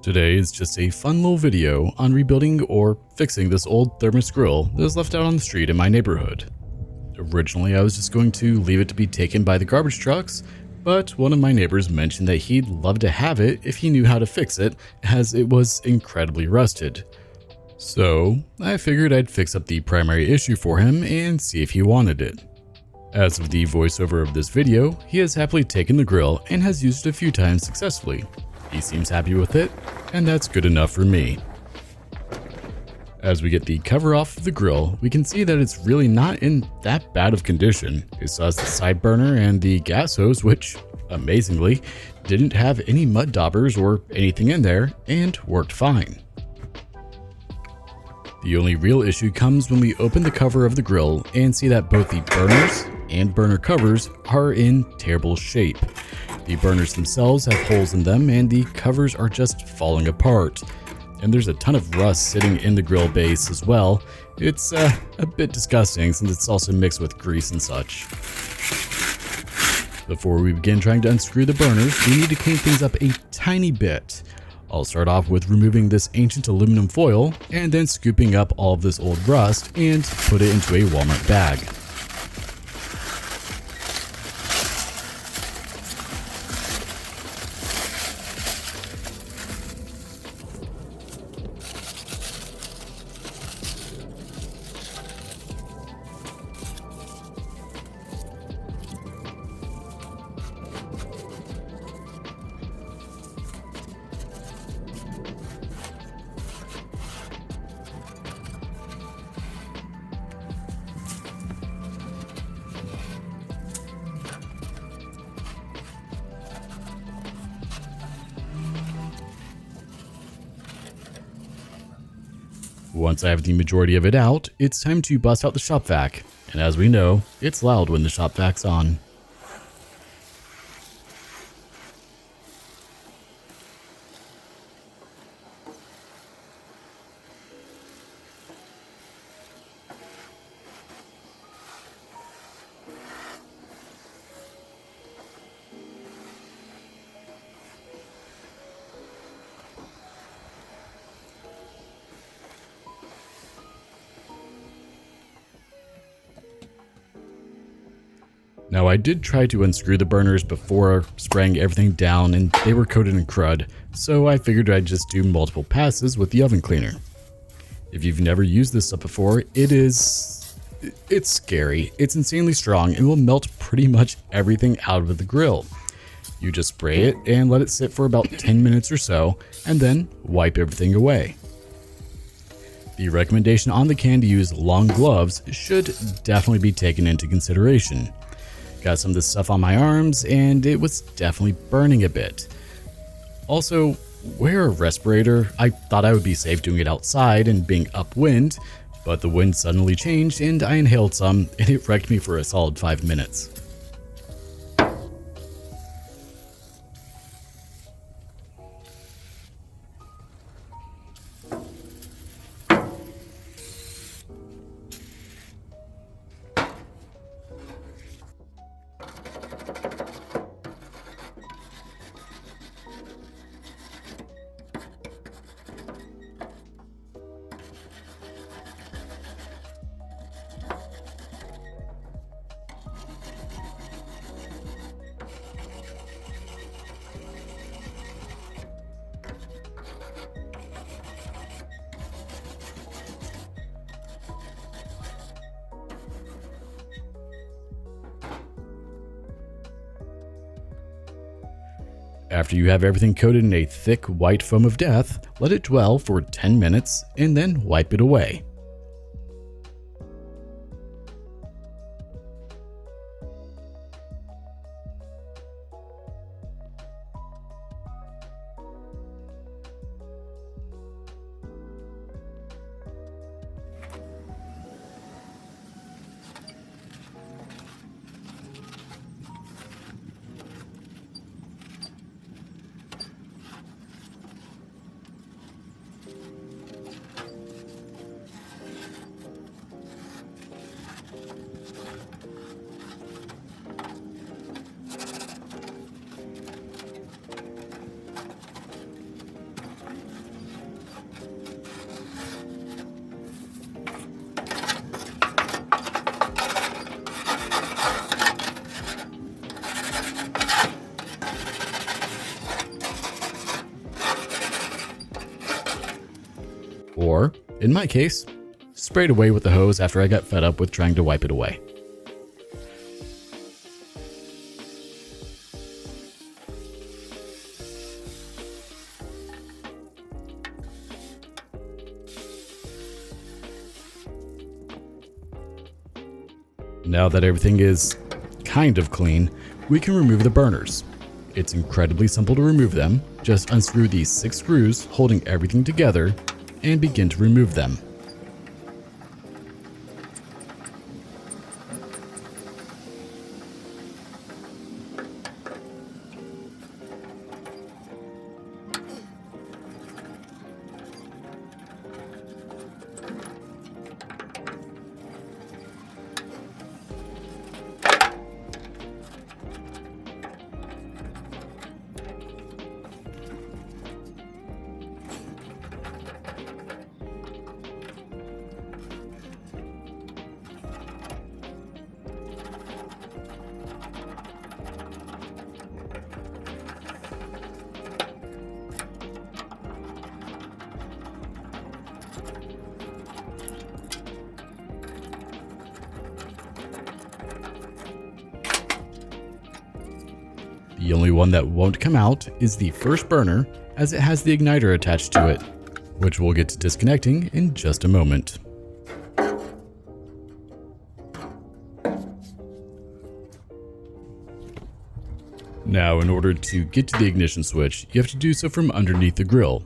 Today is just a fun little video on rebuilding or fixing this old thermos grill that was left out on the street in my neighborhood. Originally, I was just going to leave it to be taken by the garbage trucks, but one of my neighbors mentioned that he'd love to have it if he knew how to fix it, as it was incredibly rusted. So, I figured I'd fix up the primary issue for him and see if he wanted it. As of the voiceover of this video, he has happily taken the grill and has used it a few times successfully. He seems happy with it, and that's good enough for me. As we get the cover off of the grill, we can see that it's really not in that bad of condition. It still has the side burner and the gas hose, which, amazingly, didn't have any mud daubers or anything in there and worked fine. The only real issue comes when we open the cover of the grill and see that both the burners and burner covers are in terrible shape. The burners themselves have holes in them and the covers are just falling apart. And there's a ton of rust sitting in the grill base as well. It's a bit disgusting since it's also mixed with grease and such. Before we begin trying to unscrew the burners, we need to clean things up a tiny bit. I'll start off with removing this ancient aluminum foil and then scooping up all of this old rust and put it into a Walmart bag. Once I have the majority of it out, it's time to bust out the shop vac, and as we know, it's loud when the shop vac's on. Now I did try to unscrew the burners before spraying everything down and they were coated in crud, so I figured I'd just do multiple passes with the oven cleaner. If you've never used this stuff before, it's scary. It's insanely strong and will melt pretty much everything out of the grill. You just spray it and let it sit for about 10 minutes or so, and then wipe everything away. The recommendation on the can to use long gloves should definitely be taken into consideration. Got some of this stuff on my arms and it was definitely burning a bit. Also, wear a respirator. I thought I would be safe doing it outside and being upwind, but the wind suddenly changed and I inhaled some and it wrecked me for a solid 5 minutes. After you have everything coated in a thick white foam of death, let it dwell for 10 minutes and then wipe it away. in my case, sprayed away with the hose after I got fed up with trying to wipe it away. Now that everything is kind of clean, we can remove the burners. It's incredibly simple to remove them. Just unscrew these 6 screws holding everything together and begin to remove them. The only one that won't come out is the first burner, as it has the igniter attached to it, which we'll get to disconnecting in just a moment. Now, in order to get to the ignition switch, you have to do so from underneath the grill.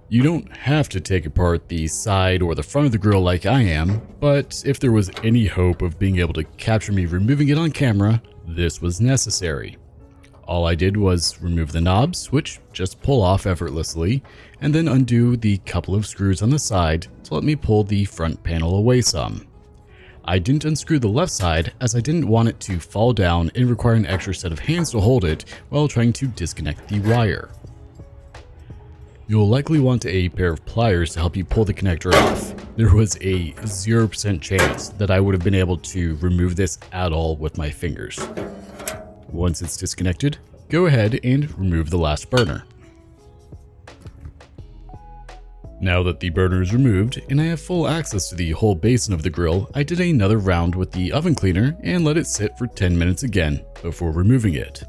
You don't have to take apart the side or the front of the grill like I am, but if there was any hope of being able to capture me removing it on camera, this was necessary. All I did was remove the knobs, which just pull off effortlessly, and then undo the couple of screws on the side to let me pull the front panel away some. I didn't unscrew the left side as I didn't want it to fall down and require an extra set of hands to hold it while trying to disconnect the wire. You'll likely want a pair of pliers to help you pull the connector off. There was a 0% chance that I would have been able to remove this at all with my fingers. Once it's disconnected, go ahead and remove the last burner. Now that the burner is removed and I have full access to the whole basin of the grill, I did another round with the oven cleaner and let it sit for 10 minutes again before removing it.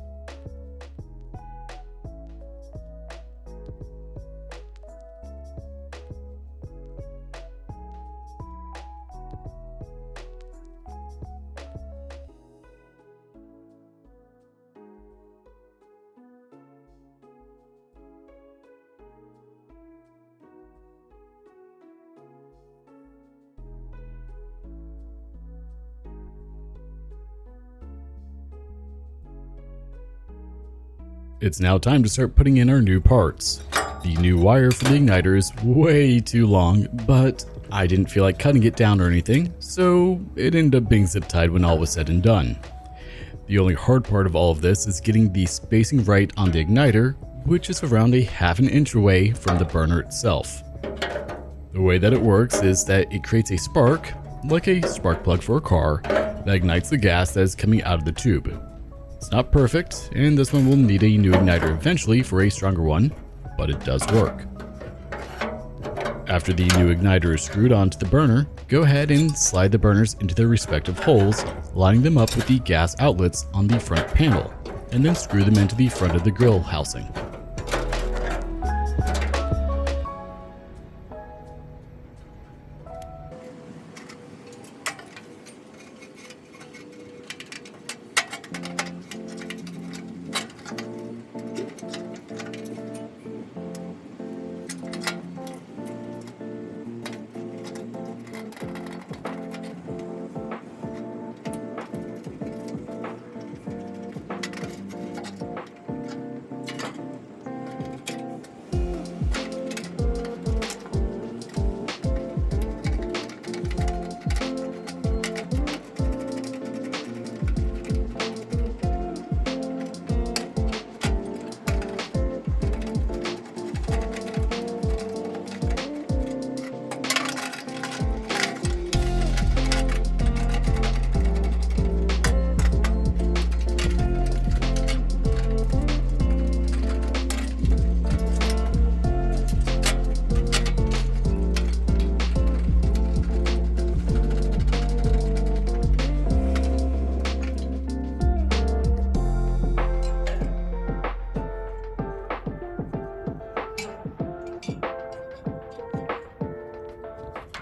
It's now time to start putting in our new parts. The new wire for the igniter is way too long, but I didn't feel like cutting it down or anything, so it ended up being zip tied when all was said and done. The only hard part of all of this is getting the spacing right on the igniter, which is around a ½ an inch away from the burner itself. The way that it works is that it creates a spark, like a spark plug for a car, that ignites the gas that is coming out of the tube. It's not perfect, and this one will need a new igniter eventually for a stronger one, but it does work. After the new igniter is screwed onto the burner, go ahead and slide the burners into their respective holes, lining them up with the gas outlets on the front panel, and then screw them into the front of the grill housing.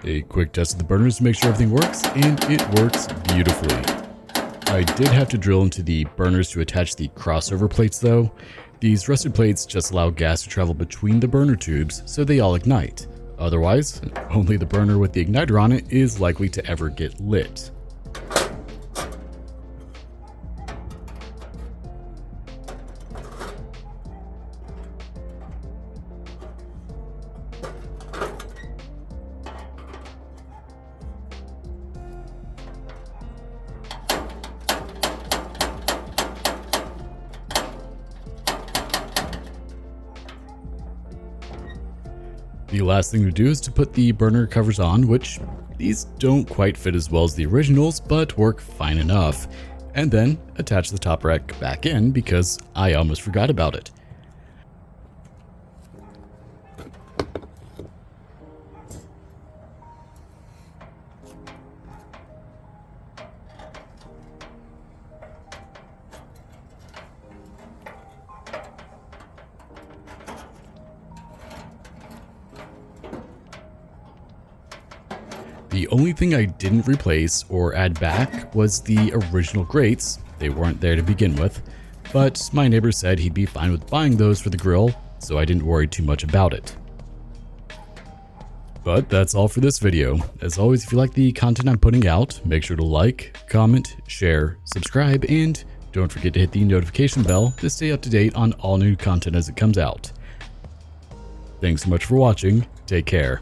A quick test of the burners to make sure everything works, and it works beautifully. I did have to drill into the burners to attach the crossover plates though. These rusted plates just allow gas to travel between the burner tubes so they all ignite. Otherwise, only the burner with the igniter on it is likely to ever get lit. The last thing to do is to put the burner covers on, which these don't quite fit as well as the originals, but work fine enough. And then attach the top rack back in because I almost forgot about it. The only thing I didn't replace or add back was the original grates. They weren't there to begin with, but my neighbor said he'd be fine with buying those for the grill, so I didn't worry too much about it. But that's all for this video. As always, if you like the content I'm putting out, make sure to like, comment, share, subscribe, and don't forget to hit the notification bell to stay up to date on all new content as it comes out. Thanks so much for watching. Take care.